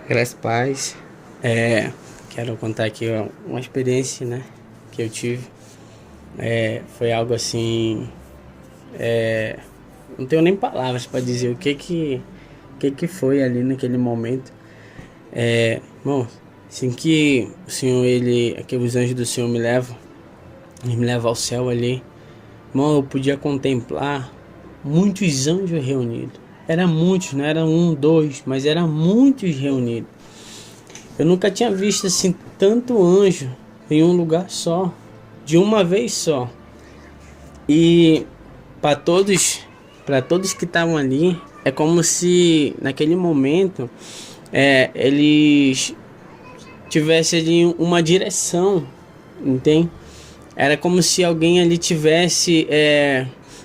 Graças a paz. Quero contar aqui uma experiência, né, que eu tive. Foi algo assim, não tenho nem palavras para dizer o que foi ali naquele momento. Bom, assim que o Senhor, que os anjos do Senhor eles me levam ao céu ali, irmão, eu podia contemplar muitos anjos reunidos. Era muitos, não era um, dois, mas era muitos reunidos. Eu nunca tinha visto assim tanto anjo em um lugar só, de uma vez só. E para todos que estavam ali, é como se naquele momento eles tivessem ali uma direção, entende? Era como se alguém ali tivesse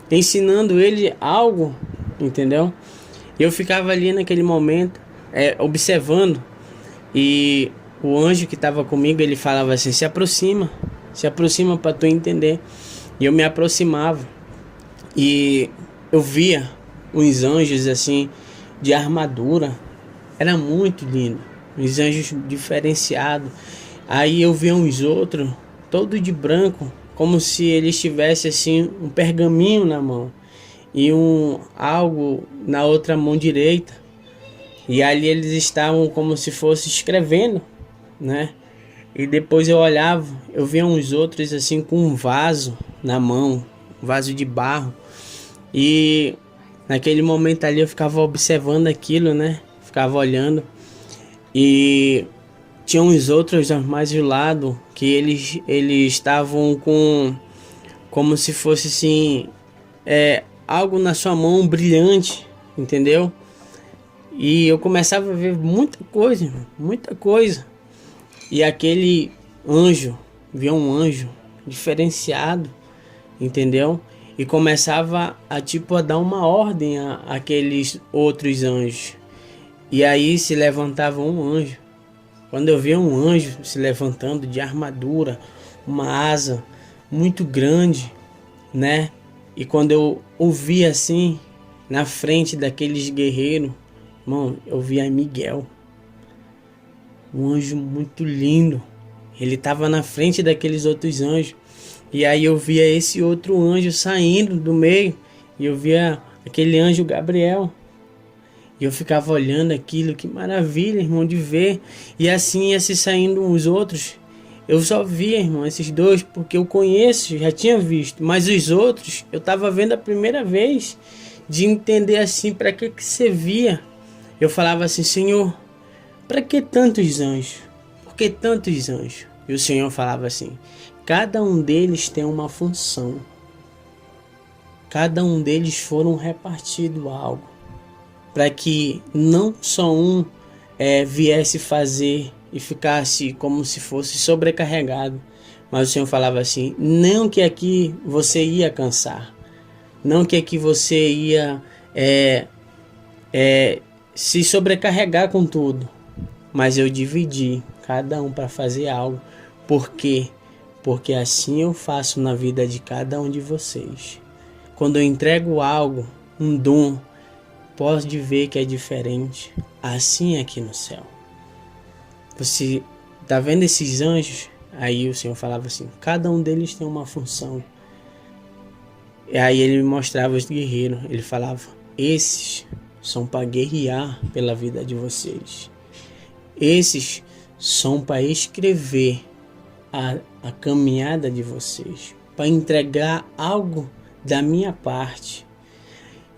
ensinando ele algo, entendeu? Eu ficava ali naquele momento observando, e o anjo que estava comigo, ele falava assim: se aproxima para tu entender. E eu me aproximava e eu via uns anjos assim de armadura, era muito lindo, uns anjos diferenciados. Aí eu via uns outros todo de branco, como se eles tivessem assim um pergaminho na mão e algo na outra mão direita, e ali eles estavam como se fosse escrevendo, né? E depois eu olhava, eu via uns outros assim com um vaso na mão, um vaso de barro, e naquele momento ali eu ficava observando aquilo, né? Ficava olhando, e tinha uns outros mais do lado que eles estavam com como se fosse assim algo na sua mão brilhante, entendeu? E eu começava a ver muita coisa. E aquele anjo, via um anjo diferenciado, entendeu? E começava a dar uma ordem àqueles outros anjos. E aí se levantava um anjo. Quando eu via um anjo se levantando de armadura, uma asa muito grande, né? E quando eu ouvia assim, na frente daqueles guerreiros, irmão, eu via Miguel, um anjo muito lindo. Ele estava na frente daqueles outros anjos. E aí eu via esse outro anjo saindo do meio, e eu via aquele anjo Gabriel. E eu ficava olhando aquilo, que maravilha, irmão, de ver. E assim ia se saindo os outros. Eu só via, irmão, esses dois, porque eu conheço, já tinha visto. Mas os outros, eu estava vendo a primeira vez, de entender assim, para que servia. Eu falava assim: Senhor, para que tantos anjos? Por que tantos anjos? E o Senhor falava assim: cada um deles tem uma função. Cada um deles foram repartido algo, para que não só um viesse fazer e ficasse como se fosse sobrecarregado. Mas o Senhor falava assim: não que aqui você ia cansar, não que aqui você ia se sobrecarregar com tudo, mas eu dividi cada um para fazer algo. Por quê? Porque assim eu faço na vida de cada um de vocês. Quando eu entrego algo, um dom, pode ver que é diferente. Assim é aqui no céu. Você tá vendo esses anjos? Aí o Senhor falava assim: cada um deles tem uma função. E aí ele me mostrava os guerreiros. Ele falava: esses são para guerrear pela vida de vocês. Esses são para escrever a caminhada de vocês, para entregar algo da minha parte.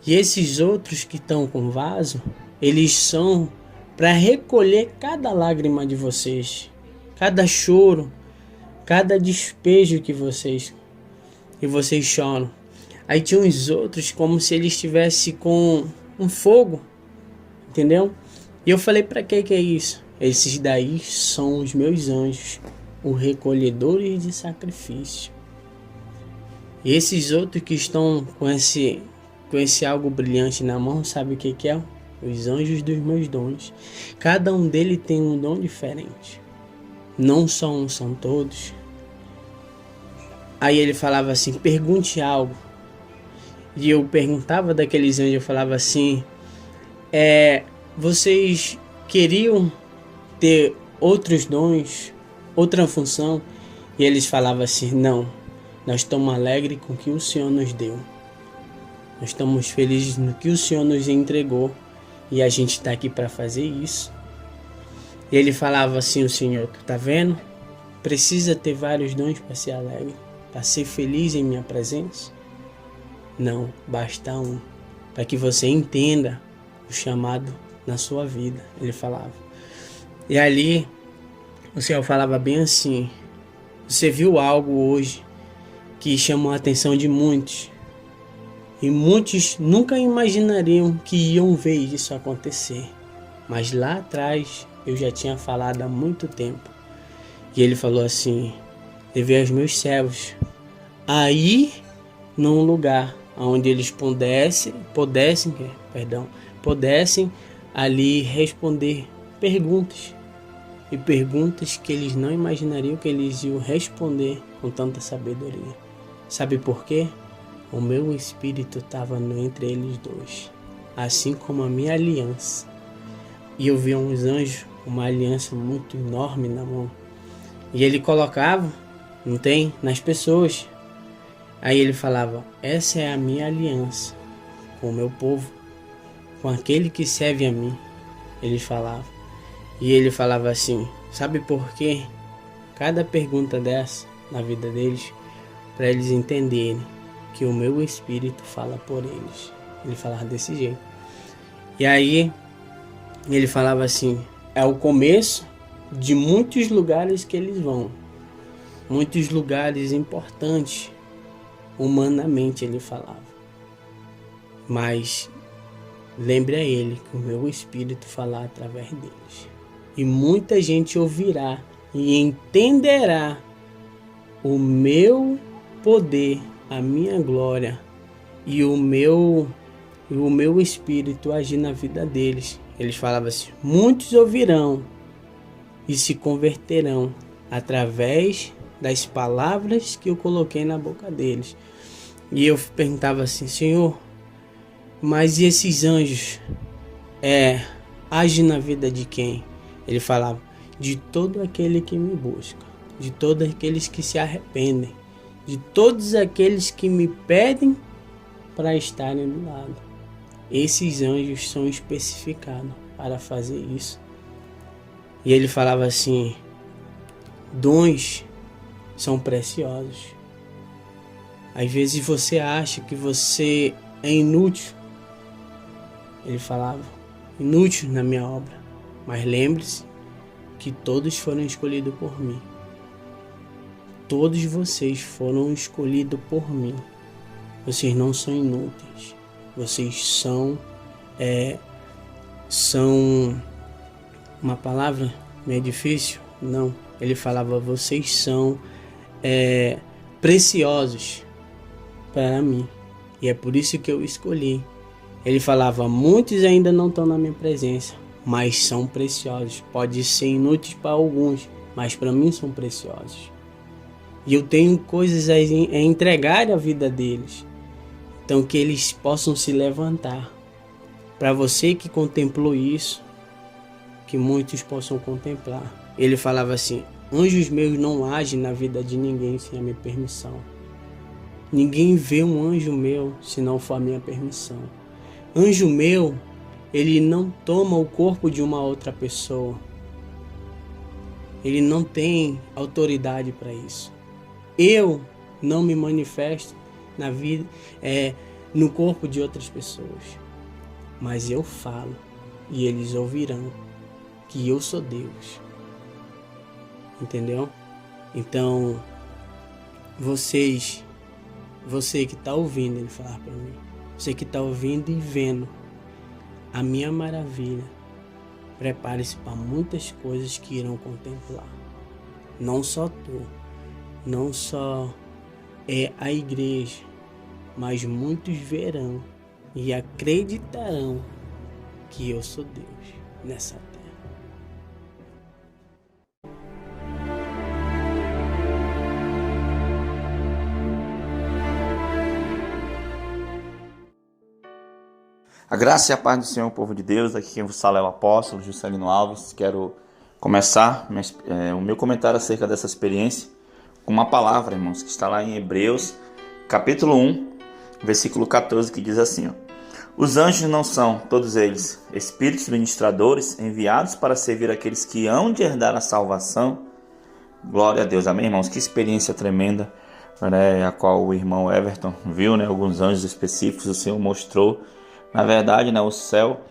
E esses outros que estão com vaso, eles são para recolher cada lágrima de vocês, cada choro, cada despejo que vocês choram. Aí tinha uns outros como se eles estivessem com um fogo, entendeu? E eu falei: para que é isso? Esses daí são os meus anjos, os recolhedores de sacrifício. E esses outros que estão com com esse algo brilhante na mão, sabe o que que é? Os anjos dos meus dons. Cada um deles tem um dom diferente. Não só um, são todos. Aí ele falava assim, pergunte algo. E eu perguntava daqueles anjos, eu falava assim, vocês queriam ter outros dons, outra função? E eles falavam assim, não, nós estamos alegres com o que o Senhor nos deu. Nós estamos felizes no que o Senhor nos entregou e a gente está aqui para fazer isso. E ele falava assim, o Senhor, tu tá vendo? Precisa ter vários dons para ser alegre, para ser feliz em minha presença? Não, basta um, para que você entenda o chamado na sua vida, ele falava. E ali, o Senhor falava bem assim, você viu algo hoje que chamou a atenção de muitos, e muitos nunca imaginariam que iam ver isso acontecer, mas lá atrás eu já tinha falado há muito tempo. E ele falou assim, levei aos meus servos aí num lugar onde eles pudessem ali responder perguntas. E perguntas que eles não imaginariam que eles iam responder com tanta sabedoria. Sabe por quê? O meu espírito estava entre eles dois, assim como a minha aliança. E eu vi uns anjos, uma aliança muito enorme na mão. E ele colocava, não tem, nas pessoas. Aí ele falava, essa é a minha aliança com o meu povo, com aquele que serve a mim. Ele falava. E ele falava assim, sabe por quê? Cada pergunta dessa na vida deles, para eles entenderem que o meu espírito fala por eles. Ele falava desse jeito. E aí ele falava assim, é o começo de muitos lugares que eles vão. Muitos lugares importantes, humanamente ele falava. Mas lembre a ele que o meu espírito falar através deles. E muita gente ouvirá e entenderá o meu poder, a minha glória e o meu espírito agir na vida deles. Eles falavam assim, muitos ouvirão e se converterão através das palavras que eu coloquei na boca deles. E eu perguntava assim, Senhor, mas e esses anjos agem na vida de quem? Ele falava, de todo aquele que me busca, de todos aqueles que se arrependem, de todos aqueles que me pedem para estarem do lado. Esses anjos são especificados para fazer isso. E ele falava assim, dons são preciosos. Às vezes você acha que você é inútil. Ele falava, inútil na minha obra. Mas lembre-se que todos foram escolhidos por mim. Todos vocês foram escolhidos por mim. Vocês não são inúteis. Vocês são uma palavra meio difícil? Não. Ele falava, vocês são preciosos para mim. E é por isso que eu escolhi. Ele falava, muitos ainda não estão na minha presença, mas são preciosos. Pode ser inúteis para alguns, mas para mim são preciosos. E eu tenho coisas a entregar à vida deles. Então que eles possam se levantar. Para você que contemplou isso, que muitos possam contemplar. Ele falava assim, anjos meus não agem na vida de ninguém sem a minha permissão. Ninguém vê um anjo meu se não for a minha permissão. Anjo meu, ele não toma o corpo de uma outra pessoa. Ele não tem autoridade para isso. Eu não me manifesto na vida, no corpo de outras pessoas. Mas eu falo e eles ouvirão que eu sou Deus. Entendeu? Então, você que está ouvindo ele falar para mim, você que está ouvindo e vendo a minha maravilha, prepare-se para muitas coisas que irão contemplar. Não só tu, não só a igreja, mas muitos verão e acreditarão que eu sou Deus nessa terra. A graça e a paz do Senhor, povo de Deus. Aqui quem vos fala é o apóstolo Juscelino Alves. Quero começar o meu comentário acerca dessa experiência com uma palavra, irmãos, que está lá em Hebreus, capítulo 1, versículo 14, que diz assim: os anjos não são, todos eles, espíritos ministradores enviados para servir aqueles que hão de herdar a salvação? Glória a Deus, amém, irmãos? Que experiência tremenda, né, a qual o irmão Everton viu, né, alguns anjos específicos, o Senhor mostrou. Na verdade, né, o céu,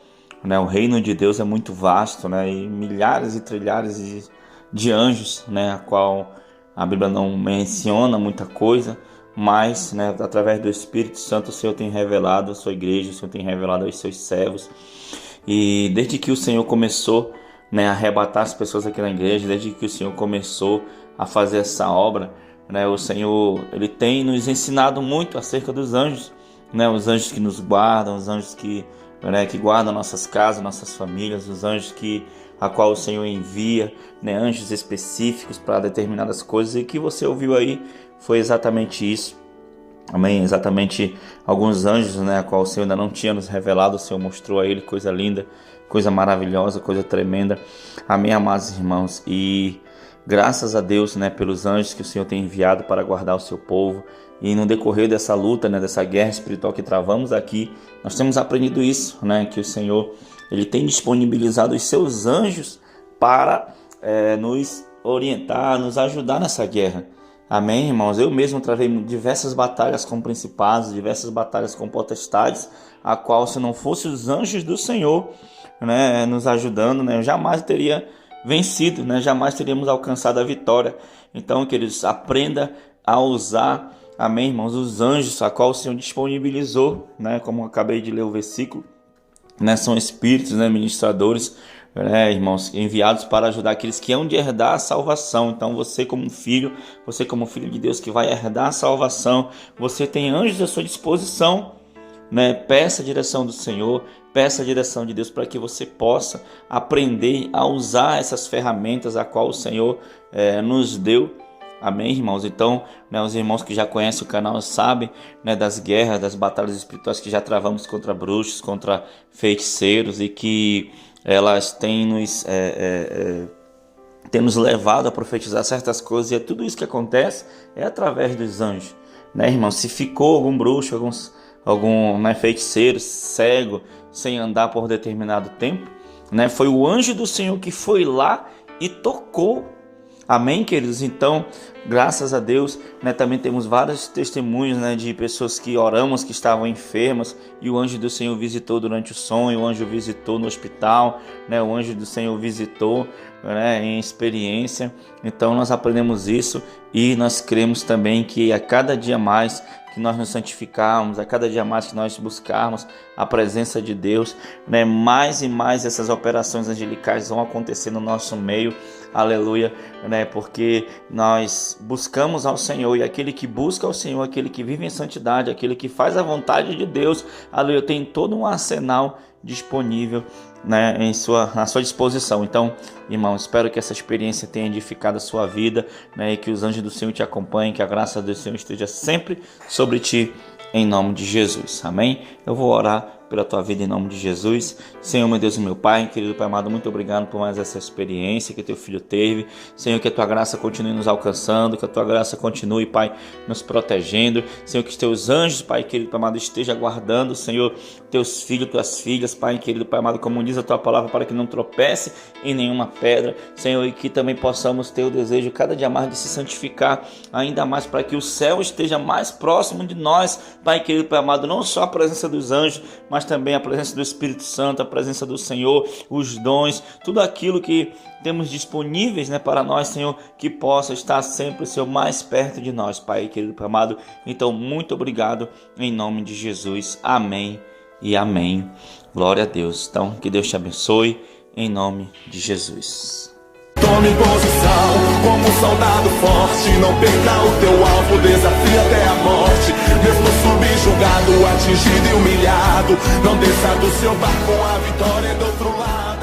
né, o reino de Deus é muito vasto, né, e milhares e trilhares de anjos, né, a qual a Bíblia não menciona muita coisa, mas, né, através do Espírito Santo o Senhor tem revelado a sua igreja, o Senhor tem revelado aos seus servos. E desde que o Senhor começou, né, a arrebatar as pessoas aqui na igreja, desde que o Senhor começou a fazer essa obra, né, o Senhor ele tem nos ensinado muito acerca dos anjos. Né, os anjos que nos guardam, os anjos que guardam nossas casas, nossas famílias, os anjos a qual o Senhor envia, né, anjos específicos para determinadas coisas, e o que você ouviu aí foi exatamente isso. Amém? Exatamente alguns anjos, né, a qual o Senhor ainda não tinha nos revelado, o Senhor mostrou a ele, coisa linda, coisa maravilhosa, coisa tremenda. Amém, amados irmãos? E graças a Deus, né, pelos anjos que o Senhor tem enviado para guardar o seu povo. E no decorrer dessa luta, né, dessa guerra espiritual que travamos aqui, nós temos aprendido isso, né, que o Senhor ele tem disponibilizado os seus anjos para nos orientar, nos ajudar nessa guerra. Amém, irmãos? Eu mesmo travei diversas batalhas com principados, diversas batalhas com potestades, a qual, se não fossem os anjos do Senhor, né, nos ajudando, né, eu jamais teria vencido, né, jamais teríamos alcançado a vitória. Então, queridos, aprenda a usar, amém, irmãos, os anjos a qual o Senhor disponibilizou, né, como eu acabei de ler o versículo, né, são espíritos, né, ministradores, né, irmãos, enviados para ajudar aqueles que hão de herdar a salvação. Então você como filho de Deus que vai herdar a salvação, você tem anjos à sua disposição, né? Peça a direção do Senhor, peça a direção de Deus para que você possa aprender a usar essas ferramentas a qual o Senhor nos deu. Amém, irmãos? Então, né, os irmãos que já conhecem o canal sabem, né, das guerras, das batalhas espirituais que já travamos contra bruxos, contra feiticeiros, e que elas têm nos levado a profetizar certas coisas, e tudo isso que acontece é através dos anjos, né, irmãos? Se ficou algum bruxo, algum né, feiticeiro cego sem andar por determinado tempo, né, foi o anjo do Senhor que foi lá e tocou. Amém, queridos? Então, graças a Deus, né, também temos vários testemunhos, né, de pessoas que oramos, que estavam enfermas, e o anjo do Senhor visitou durante o sonho, o anjo visitou no hospital, né, o anjo do Senhor visitou, né, em experiência. Então nós aprendemos isso, e nós cremos também que a cada dia mais que nós nos santificarmos, a cada dia mais que nós buscarmos a presença de Deus, né, mais e mais essas operações angelicais vão acontecer no nosso meio, aleluia, né, porque nós buscamos ao Senhor, e aquele que busca ao Senhor, aquele que vive em santidade, aquele que faz a vontade de Deus, aleluia, tem todo um arsenal disponível, né, à sua disposição. Então, irmão, espero que essa experiência tenha edificado a sua vida, né, e que os anjos do Senhor te acompanhem, que a graça do Senhor esteja sempre sobre ti, em nome de Jesus. Amém? Eu vou orar pela tua vida em nome de Jesus. Senhor, meu Deus e meu Pai, querido Pai amado, muito obrigado por mais essa experiência que teu filho teve. Senhor, que a tua graça continue nos alcançando, que a tua graça continue, Pai, nos protegendo. Senhor, que os teus anjos, Pai querido Pai amado, esteja guardando, Senhor, teus filhos, tuas filhas, Pai querido Pai amado, como diz a tua palavra, para que não tropece em nenhuma pedra, Senhor, e que também possamos ter o desejo cada dia mais de se santificar ainda mais, para que o céu esteja mais próximo de nós, Pai querido Pai amado, não só a presença dos anjos, mas também a presença do Espírito Santo, a presença do Senhor, os dons, tudo aquilo que temos disponíveis, né, para nós, Senhor, que possa estar sempre, Senhor, mais perto de nós, Pai querido Pai amado. Então, muito obrigado em nome de Jesus. Amém e amém. Glória a Deus. Então, que Deus te abençoe em nome de Jesus. Tome posição como um soldado forte, não perca o teu alvo, desafia até a morte, mesmo subjugado, atingido e humilhado. Não desça do seu barco, a vitória é do outro lado.